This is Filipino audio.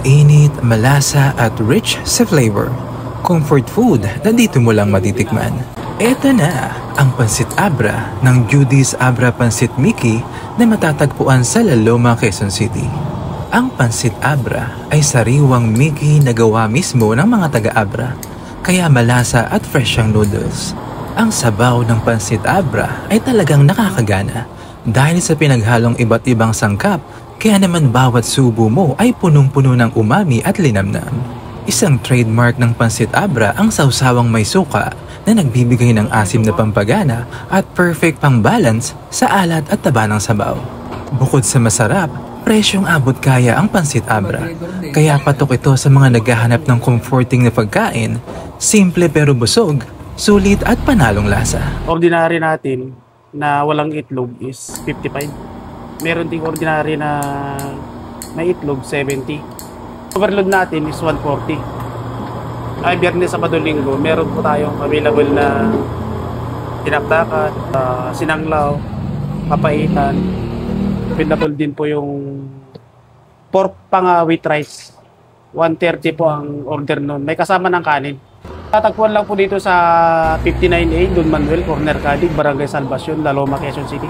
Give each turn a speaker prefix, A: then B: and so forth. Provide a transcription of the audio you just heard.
A: Mainit, malasa at rich sa flavor. Comfort food na dito mo lang matitikman. Eto na ang Pansit Abra ng Judy's Abra Pansit Mickey na matatagpuan sa La Loma, Quezon City. Ang Pansit Abra ay sariwang Mickey na gawa mismo ng mga taga-Abra, kaya malasa at fresh ang noodles. Ang sabaw ng Pansit Abra ay talagang nakakagana dahil sa pinaghalong iba't ibang sangkap, kaya naman bawat subo mo ay punong-puno ng umami at linamnam. Isang trademark ng Pansit Abra ang sawsawang may suka na nagbibigay ng asim na pampagana at perfect pang-balance sa alat at taba ng sabaw. Bukod sa masarap, presyong abot kaya ang Pansit Abra, kaya patok ito sa mga naghahanap ng comforting na pagkain, simple pero busog, sulit at panalong lasa.
B: Ordinary natin na walang itlog is 55. Meron ding ordinary na may itlog 70. Overload natin is 140. Ay, Biyernes, Sabado, Linggo, meron po tayong available na tinaptakan, sinanglaw, papaitan. Available din po yung pork pang with rice. 130 po ang order nun. May kasama ng kanin. Tatagpuan lang po dito sa 59A, Don Manuel, Corner Cadig, Barangay Salvacion, La Loma, Quezon City.